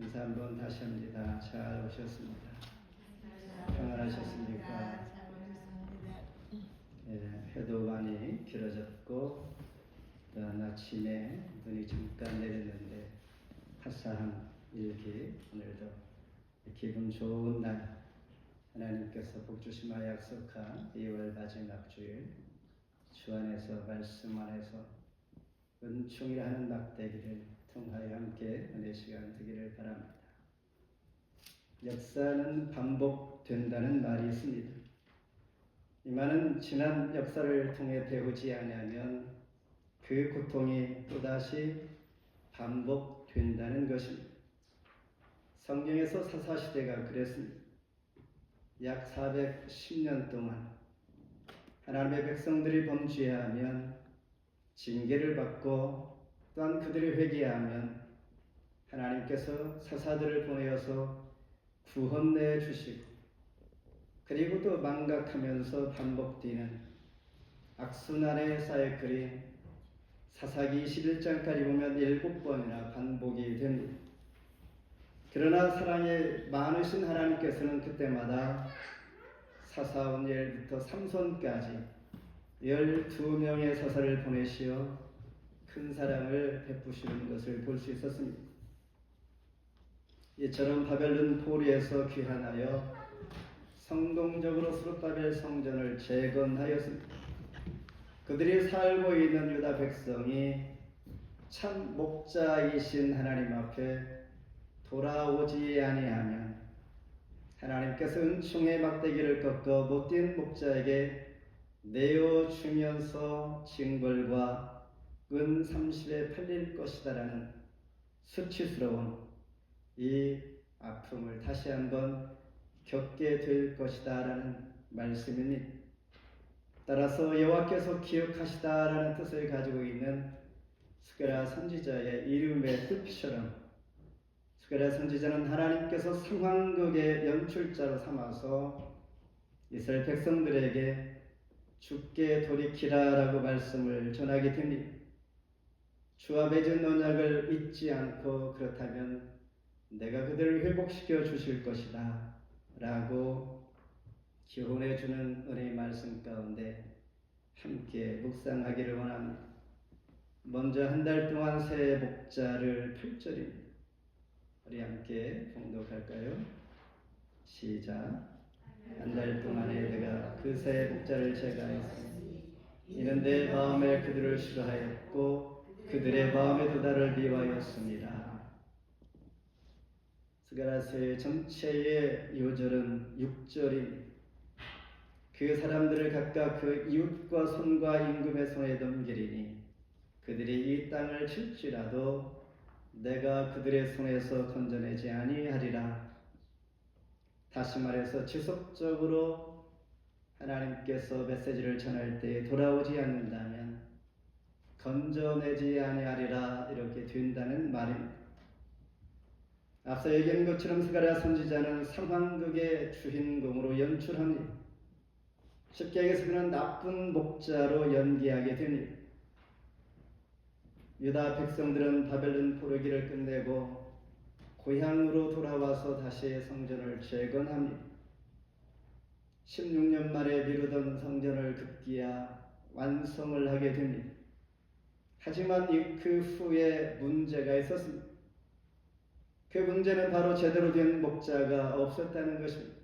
인사 한번 다시 합니다. 잘 오셨습니다. 평안하셨습니까? 예, 해도 많이 길어졌고 또한 아침에 눈이 잠깐 내렸는데 화사한 일기, 오늘도 기분 좋은 날 하나님께서 복주심하 약속한 2월 마지막 주일 주 안에서 말씀 안에서 은총이라 하는 막대기를 통하여 함께 은혜 시간 되기를 바랍니다. 역사는 반복된다는 말이 있습니다. 이 말은 지난 역사를 통해 배우지 않으면 그 고통이 또다시 반복된다는 것입니다. 성경에서 사사시대가 그랬습니다. 약 410년 동안 하나님의 백성들이 범죄하면 징계를 받고 또한 그들이 회개하면 하나님께서 사사들을 보내어서 구원내 주시고 그리고 또 망각하면서 반복되는 악순환의 사이클이 사사기 21장까지 보면 7번이나 반복이 됩니다. 그러나 사랑이 많으신 하나님께서는 그때마다 사사온엘부터 삼손까지 12명의 사사를 보내시어 큰 사랑을 베푸시는 것을 볼 수 있었습니다. 이처럼 바벨론 포로에서 귀환하여 성공적으로 스룹바벨 성전을 재건하였습니다. 그들이 살고 있는 유다 백성이 참 목자이신 하나님 앞에 돌아오지 아니하면 하나님께서 은총의 막대기를 꺾어 못된 목자에게 내어주면서 징벌과 은 30에 팔릴 것이다라는 수치스러운 이 아픔을 다시 한번 겪게 될 것이다라는 말씀입니다. 따라서 여호와께서 기억하시다라는 뜻을 가지고 있는 스가랴 선지자의 이름의 뜻처럼 스가랴 선지자는 하나님께서 상황극의 연출자로 삼아서 이스라엘 백성들에게 주께 돌이키라라고 말씀을 전하게 됩니다. 주와 맺은 언약을 잊지 않고 그렇다면 내가 그들을 회복시켜 주실 것이다 라고 기원해 주는 은혜의 말씀 가운데 함께 묵상하기를 원합니다. 먼저 한 달 동안 새 목자를 8절입니다. 우리 함께 봉독할까요? 시작. 한 달 동안에 내가 그 새 목자를 제거하였으니 이는 내 마음에 그들을 싫어하였고 그들의 마음에도 나를 미워하였습니다. 스가랴서의 전체의 요절은 6절입니다. 그 사람들을 각각 그 이웃과 손과 임금의 손에 넘기리니 그들이 이 땅을 칠지라도 내가 그들의 손에서 건져내지 아니하리라. 다시 말해서 지속적으로 하나님께서 메시지를 전할 때 돌아오지 않는다면 건져내지 아니하리라 이렇게 된다는 말입니다. 앞서 얘기한 것처럼 스가랴 선지자는 상황극의 주인공으로 연출합니다. 쉽게 얘기해서 그는 나쁜 목자로 연기하게 됩니다. 유다 백성들은 바벨론 포로기를 끝내고 고향으로 돌아와서 다시 성전을 재건합니다. 16년 만에 미루던 성전을 급기야 완성을 하게 됩니다. 하지만 그 후에 문제가 있었습니다. 그 문제는 바로 제대로 된 목자가 없었다는 것입니다.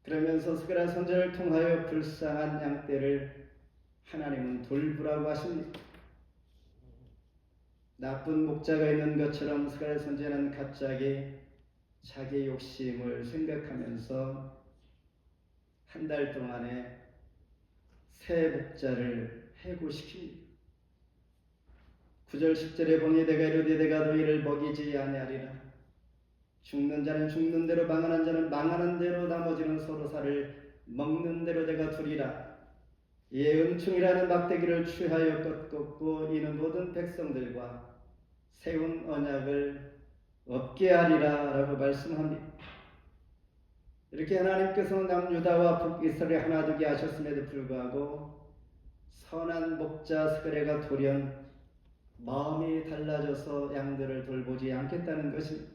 그러면서 스가랴 선지자를 통하여 불쌍한 양떼를 하나님은 돌보라고 하십니다. 나쁜 목자가 있는 것처럼 스가랴 선지자는 갑자기 자기 욕심을 생각하면서 한 달 동안에 새 목자를 해고시킵니다. 9절 10절에 보니 내가 이르되 내가 너희를 먹이지 아니하리라. 죽는 자는 죽는 대로 망하는 자는 망하는 대로 나머지는 서로 살을 먹는 대로 내가 두리라. 이에 은총이라는 막대기를 취하여 꺾었고 이는 모든 백성들과 세운 언약을 없게 하리라 라고 말씀합니다. 이렇게 하나님께서 남유다와 북이스라엘 하나 되게 하셨음에도 불구하고 선한 목자 스가랴가 돌연 마음이 달라져서 양들을 돌보지 않겠다는 것입니다.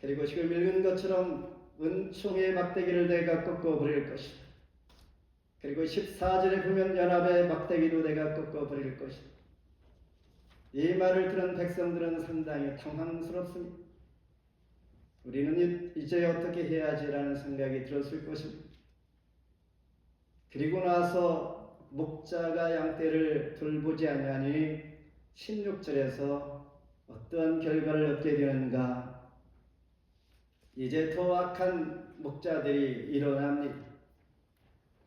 그리고 지금 읽은 것처럼 은총의 막대기를 내가 꺾어버릴 것이다. 그리고 14절에 보면 연합의 막대기도 내가 꺾어버릴 것이다. 이 말을 들은 백성들은 상당히 당황스럽습니다. 우리는 이제 어떻게 해야지라는 생각이 들었을 것입니다. 그리고 나서 목자가 양떼를 돌보지 아니하니 16절에서 어떠한 결과를 얻게 되는가? 이제 더 악한 목자들이 일어납니다.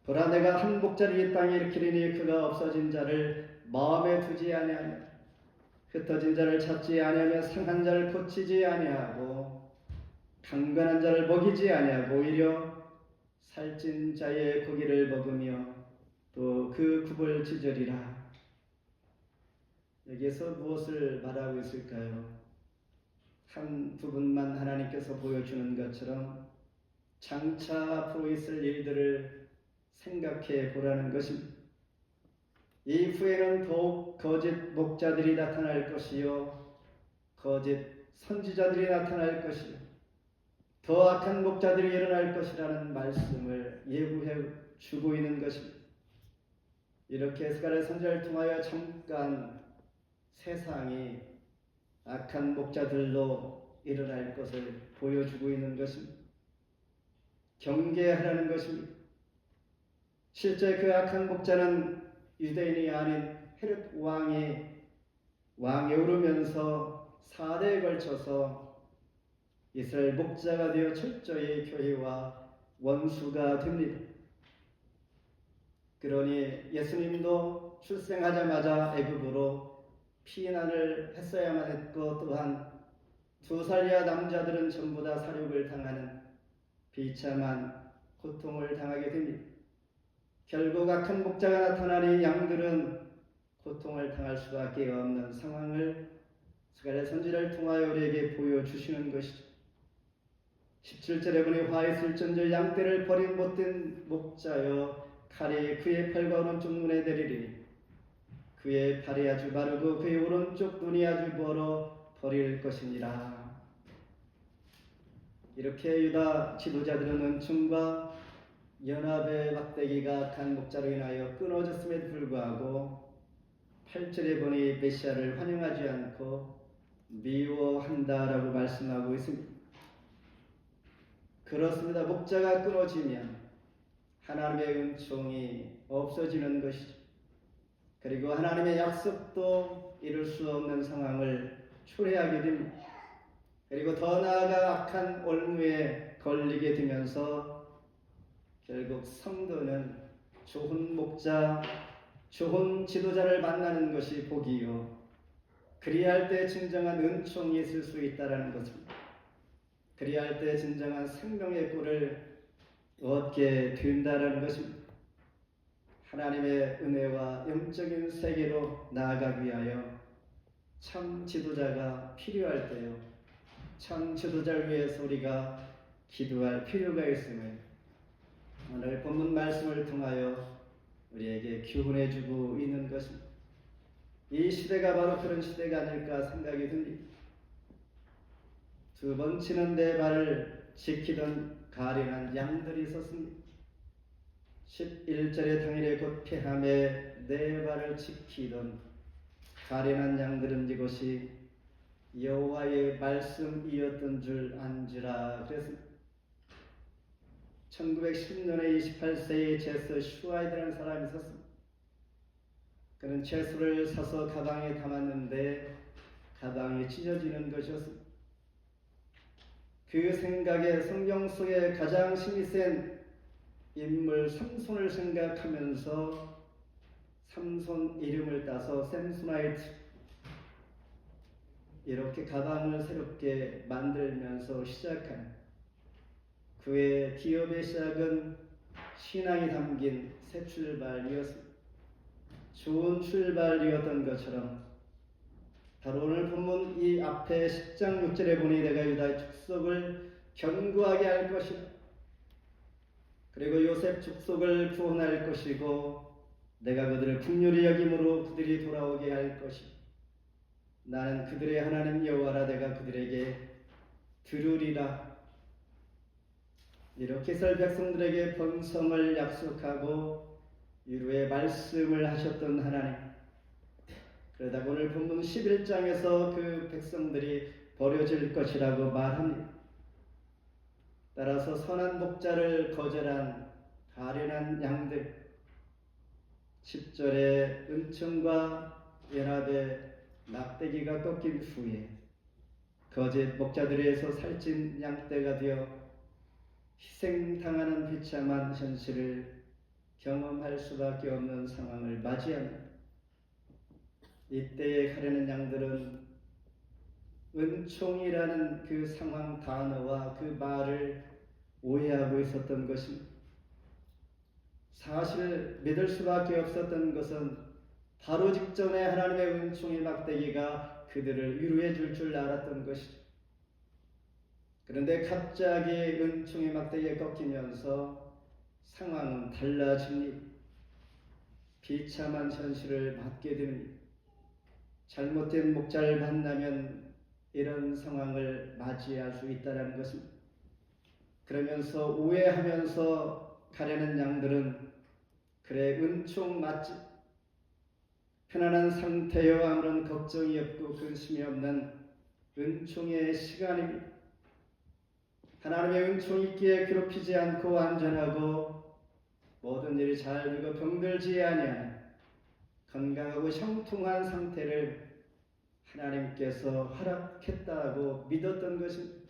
보라, 내가 한 목자를 이 땅에 일으키리니 그가 없어진 자를 마음에 두지 아니하며 흩어진 자를 찾지 아니하며 상한 자를 고치지 아니하고 강건한 자를 먹이지 아니하고 오히려 살찐 자의 고기를 먹으며 또 그 굽을 찢으리라. 여기에서 무엇을 말하고 있을까요? 한 부분만 하나님께서 보여주는 것처럼 장차 앞으로 있을 일들을 생각해 보라는 것입니다. 이후에는 더욱 거짓 목자들이 나타날 것이요 거짓 선지자들이 나타날 것이요 더 악한 목자들이 일어날 것이라는 말씀을 예고해 주고 있는 것입니다. 이렇게 스가랴 선지자를 통하여 잠깐 세상이 악한 목자들로 일어날 것을 보여주고 있는 것입니다. 경계하라는 것입니다. 실제 그 악한 목자는 유대인이 아닌 헤롯 왕에 오르면서 4대에 걸쳐서 이스라엘 목자가 되어 철저히 교회와 원수가 됩니다. 그러니 예수님도 출생하자마자 애굽으로 피난을 했어야만 했고 또한 2살 이하 남자들은 전부 다 살육을 당하는 비참한 고통을 당하게 됩니다. 결국 악한 목자가 나타나니 양들은 고통을 당할 수밖에 없는 상황을 스가랴 선지자를 통하여 우리에게 보여주시는 것이죠. 17절에 보니 화 있을전저 양떼를 버린 못된 목자여 칼이 그의 팔과 오른쪽 눈에 내리리니 그의 팔이 아주 마르고 그의 오른쪽 눈이 아주 멀어 버릴 것이니라. 이렇게 유다 지도자들은 은총과 연합의 막대기가 악한 목자로 인하여 끊어졌음에도 불구하고 8절에 보니 메시아를 환영하지 않고 미워한다라고 말씀하고 있습니다. 그렇습니다. 목자가 끊어지면 하나님의 은총이 없어지는 것이죠. 그리고 하나님의 약속도 이룰 수 없는 상황을 초래하게 됩니다. 그리고 더 나아가 악한 올무에 걸리게 되면서 결국 성도는 좋은 목자, 좋은 지도자를 만나는 것이 복이요 그리할 때 진정한 은총이 있을 수 있다는 것입니다. 그리할 때 진정한 생명의 꿀을 얻게 된다는 것입니다. 하나님의 은혜와 영적인 세계로 나아가기 위하여 참 지도자가 필요할 때요 참 지도자를 위해서 우리가 기도할 필요가 있음을 오늘 본문 말씀을 통하여 우리에게 교훈해 주고 있는 것입니다. 이 시대가 바로 그런 시대가 아닐까 생각이 듭니다. 두 번 치는 내 발을 지키던 가련한 양들이 있었습니다. 11절의 당일에 곧 폐함에 내 발을 지키던 가련한 양들은 이것이 여호와의 말씀이었던 줄 안지라 그랬습니다. 1910년에 28세의 제스 슈와이드라는 사람이 있었습니다. 그는 채소를 사서 가방에 담았는데 가방이 찢어지는 것이었습니다. 그 생각에 성경 속에 가장 힘이 센 인물 삼손을 생각하면서 삼손 이름을 따서 샘소나이트 이렇게 가방을 새롭게 만들면서 시작한 그의 기업의 시작은 신앙이 담긴 새 출발이었습니다. 좋은 출발이었던 것처럼 바로 오늘 본문 이 앞에 10장 6절에 보니 내가 유다의 축속을 견고하게 할 것이다. 그리고 요셉 축속을 구원할 것이고 내가 그들을 긍휼히 여김으로 그들이 돌아오게 할 것이다. 나는 그들의 하나님 여호와라. 내가 그들에게 들으리라. 이렇게 이스라엘 백성들에게 번성을 약속하고 위로의 말씀을 하셨던 하나님, 그러다 오늘 본문 11장에서 그 백성들이 버려질 것이라고 말합니다. 따라서 선한 목자를 거절한 가련한 양들, 10절에 은총과 연합의 막대기가 꺾인 후에 거짓 목자들에서 살찐 양떼가 되어 희생당하는 비참한 현실을 경험할 수밖에 없는 상황을 맞이합니다. 이때에 가려는 양들은 은총이라는 그 상황 단어와 그 말을 오해하고 있었던 것입니다. 사실 믿을 수밖에 없었던 것은 바로 직전에 하나님의 은총의 막대기가 그들을 위로해 줄 알았던 것이죠. 그런데 갑자기 은총의 막대기가 꺾이면서 상황은 달라집니다. 비참한 현실을 맞게 됩니다. 잘못된 목자를 만나면 이런 상황을 맞이할 수 있다는 것입니다. 그러면서 오해하면서 가려는 양들은 그래 은총 맞지? 편안한 상태여 아무런 걱정이 없고 근심이 없는 은총의 시간입니다. 하나님의 은총 있기에 괴롭히지 않고 안전하고 모든 일이 잘 되고 병들지 아니하는 건강하고 형통한 상태를 하나님께서 허락했다고 믿었던 것입니다.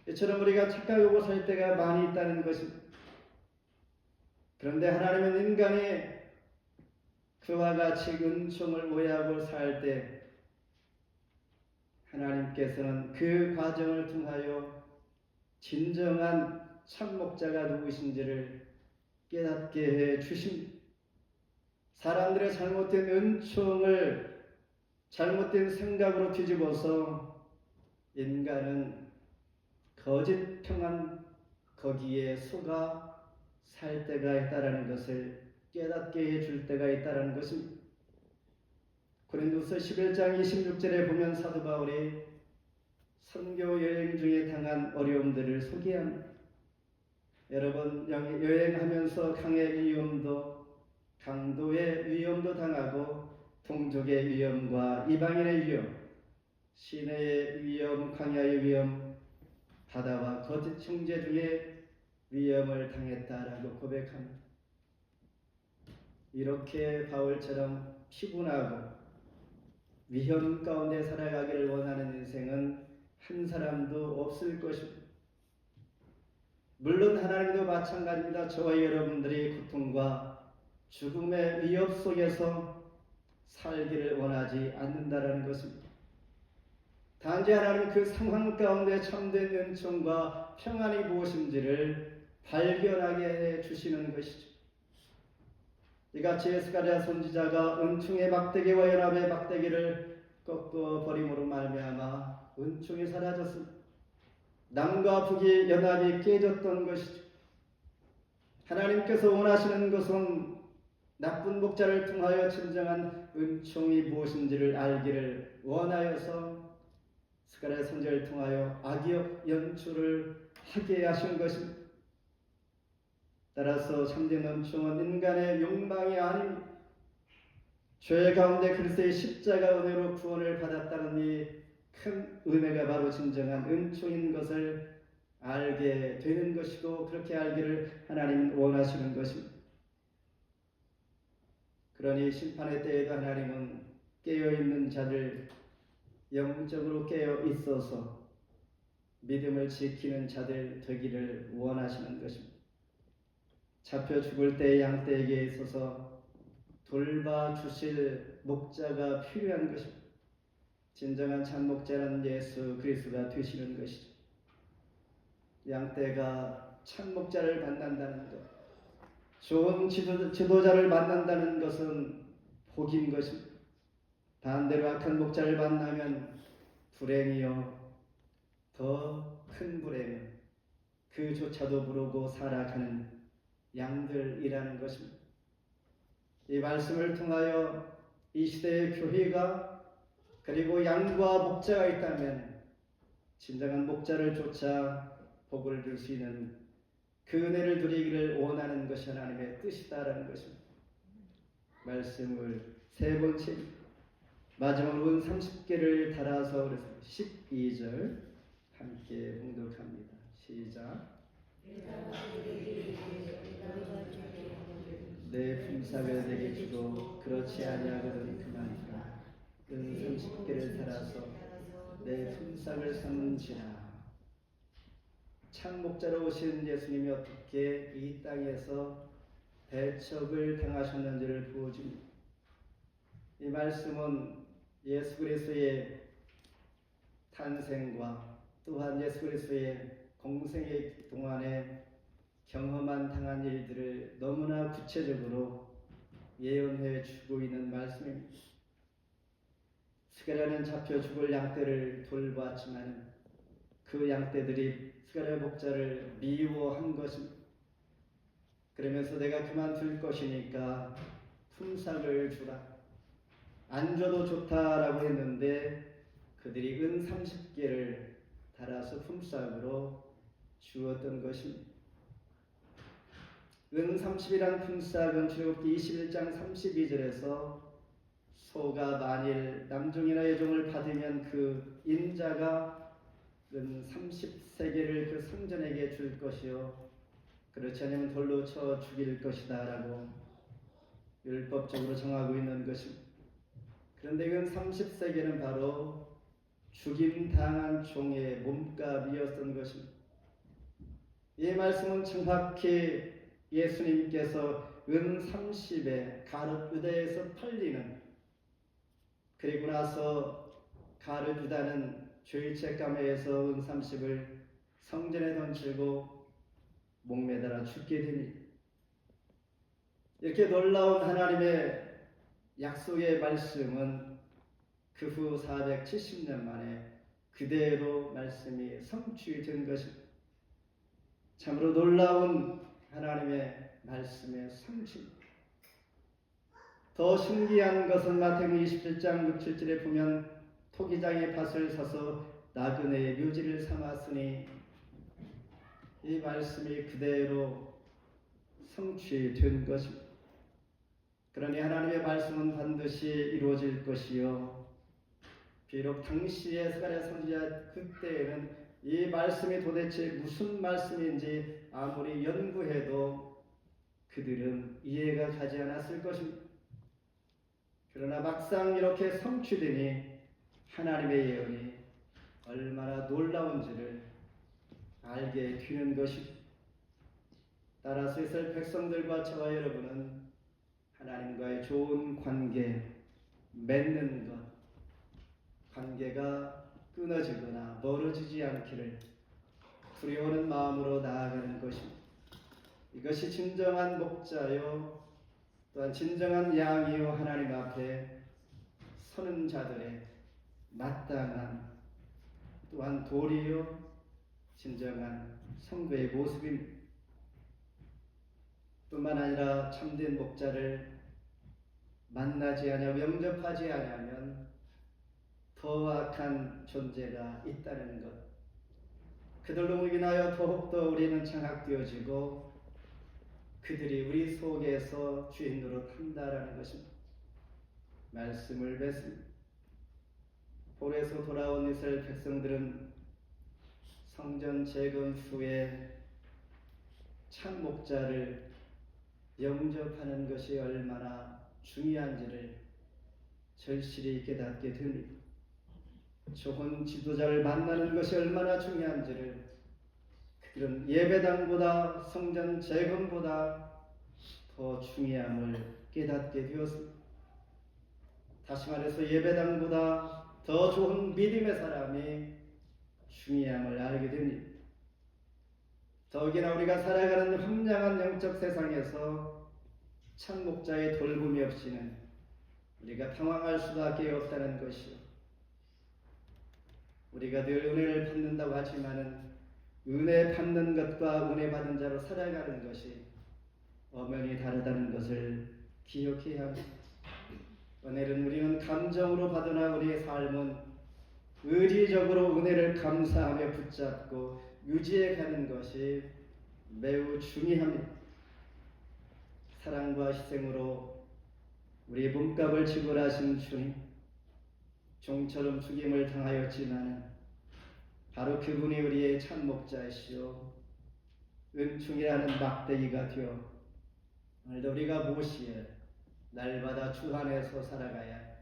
이처럼 우리가 착각하고 살 때가 많이 있다는 것입니다. 그런데 하나님은 인간이 그와 같이 은총을 오해하고 살 때 하나님께서는 그 과정을 통하여 진정한 참목자가 누구신지를 깨닫게 해 주십니다. 사람들의 잘못된 은총을 잘못된 생각으로 뒤집어서 인간은 거짓 평안 거기에 속아 살 때가 있다라는 것을 깨닫게 해줄 때가 있다라는 것입니다. 고린도서 11장 26절에 보면 사도 바울이 선교 여행 중에 당한 어려움들을 소개합니다. 여러분 여행하면서 강의 위험도 강도의 위험도 당하고 동족의 위험과 이방인의 위험, 시내의 위험, 광야의 위험, 바다와 거짓 형제 중에 위험을 당했다라고 고백합니다. 이렇게 바울처럼 피곤하고 위험 가운데 살아가기를 원하는 인생은 한 사람도 없을 것입니다. 물론 하나님도 마찬가지입니다. 저와 여러분들이 고통과 죽음의 위협 속에서 살기를 원하지 않는다라는 것입니다. 단지 하나님 그 상황 가운데 참된 은총과 평안이 무엇인지를 발견하게 해 주시는 것이죠. 이같이 스가랴 선지자가 은총의 막대기와 연합의 막대기를 꺾어 버림으로 말미암아 은총이 사라졌습니다. 남과 북이 연합이 깨졌던 것이죠. 하나님께서 원하시는 것은 나쁜 목자를 통하여 진정한 은총이 무엇인지를 알기를 원하여서 스가랴 선지자를 통하여 악역 연출을 하게 하신 것입니다. 따라서 참된 은총은 인간의 욕망이 아닙니다. 죄 가운데 그리스도의 십자가 은혜로 구원을 받았다는 이 큰 은혜가 바로 진정한 은총인 것을 알게 되는 것이고 그렇게 알기를 하나님은 원하시는 것입니다. 그러니 심판의 때에도 하나님은 깨어있는 자들, 영적으로 깨어 있어서 믿음을 지키는 자들 되기를 원하시는 것입니다. 잡혀 죽을 때 양떼에게 있어서 돌봐주실 목자가 필요한 것입니다. 진정한 참 목자는 예수 그리스도가 되시는 것이죠. 양떼가 참 목자를 만난다는 것, 좋은 지도자를 만난다는 것은 복인 것입니다. 반대로 악한 목자를 만나면 불행이요 더 큰 불행, 그조차도 모르고 살아가는 양들이라는 것입니다. 이 말씀을 통하여 이 시대의 교회가 그리고 양과 목자가 있다면 진정한 목자를 쫓아 복을 줄 수 있는 그 은혜를 누리기를 원하는 것이 하나님의 뜻이다라는 것입니다. 말씀을 세 번째 마지막으로 은 30개를 달아서 그래서 12절 함께 봉독합니다. 시작. 내 품삯을 내게 주고 그렇지 아니하거든 그만이라. 은 30개를 달아서 내 품삯을 삼는지라. 참 목자로 오신 예수님이 어떻게 이 땅에서 대척을 당하셨는지를 보여줍니다. 이 말씀은 예수 그리스도의 탄생과 또한 예수 그리스도의 공생의 동안에 경험한 당한 일들을 너무나 구체적으로 예언해 주고 있는 말씀입니다. 스가랴는 잡혀 죽을 양떼를 돌보았지만 그 양떼들이 스가랴 목자를 미워한 것입니다. 그러면서 내가 그만둘 것이니까 품삯을 주라. 안 줘도 좋다라고 했는데 그들이 은 30개를 달아서 품삯으로 주었던 것입니다. 은 30이란 품삯은 출애굽기 21장 32절에서 소가 만일 남종이나 여종을 받으면 그 인자가 은 30세겔을 그 성전에게 줄 것이요 그렇지 않으면 돌로 쳐 죽일 것이다 라고 율법적으로 정하고 있는 것입니다. 그런데 은 30세겔은 바로 죽임당한 종의 몸값이었던 것입니다. 이 말씀은 정확히 예수님께서 은 30에 가룟 유다에서 팔리는 그리고 나서 가룟 유다는 죄책감에서 은 30을 성전에 던지고 목매달아 죽게 됩니다. 이렇게 놀라운 하나님의 약속의 말씀은 그 후 470년 만에 그대로 말씀이 성취된 것입니다. 참으로 놀라운 하나님의 말씀의 성취입니다. 더 신기한 것은 마태복음 27장 6, 7절에 보면 토기장의 밭을 사서 나그네의 묘지를 삼았으니 이 말씀이 그대로 성취된 것입니다. 그러니 하나님의 말씀은 반드시 이루어질 것이요 비록 당시의 스가랴 선지자 그때에는 이 말씀이 도대체 무슨 말씀인지 아무리 연구해도 그들은 이해가 가지 않았을 것입니다. 그러나 막상 이렇게 성취되니 하나님의 예언이 얼마나 놀라운지를 알게 되는 것입니다. 따라서 이스라엘 백성들과 저와 여러분은 하나님과의 좋은 관계 맺는 것, 관계가 끊어지거나 멀어지지 않기를 두려워하는 마음으로 나아가는 것입니다. 이것이 진정한 목자요 또한 진정한 양이요 하나님 앞에 서는 자들의 마땅한 또한 도리요 진정한 성도의 모습입니다. 뿐만 아니라 참된 목자를 만나지 않으며 영접하지 않으면 더 악한 존재가 있다는 것. 그들로 인하여 더욱더 우리는 장악되어지고 그들이 우리 속에서 주인 노릇한다라는 것입니다. 말씀을 맺습니다. 볼에서 돌아온 이스라엘 백성들은 성전 재건 후에 참 목자를 영접하는 것이 얼마나 중요한지를 절실히 깨닫게 됩니다. 좋은 지도자를 만나는 것이 얼마나 중요한지를 그들은 예배당보다 성전 재건보다 더 중요함을 깨닫게 되었습니다. 다시 말해서 예배당보다 더 좋은 믿음의 사람이 중요함을 알게 됩니다. 더욱이나 우리가 살아가는 황량한 영적 세상에서 참 목자의 돌봄이 없이는 우리가 당황할 수밖에 없다는 것이요. 우리가 늘 은혜를 받는다고 하지만은 은혜 받는 것과 은혜 받은 자로 살아가는 것이 엄연히 다르다는 것을 기억해야 합니다. 은혜는 우리는 감정으로 받으나 우리의 삶은 의지적으로 은혜를 감사하며 붙잡고 유지해 가는 것이 매우 중요합니다. 사랑과 희생으로 우리의 몸값을 지불하신 주님, 종처럼 죽임을 당하였지만 바로 그분이 우리의 참 목자이시오 은총이라는 막대기가 되어 오늘도 우리가 무엇이에 날마다 주 안에서 살아가야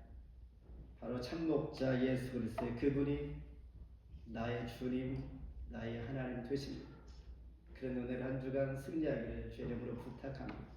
바로 참 목자 예수 그리스도의 그분이 나의 주님, 나의 하나님 되십니다. 그런 오늘 한 주간 승리하기를 주의 이름으로 부탁합니다.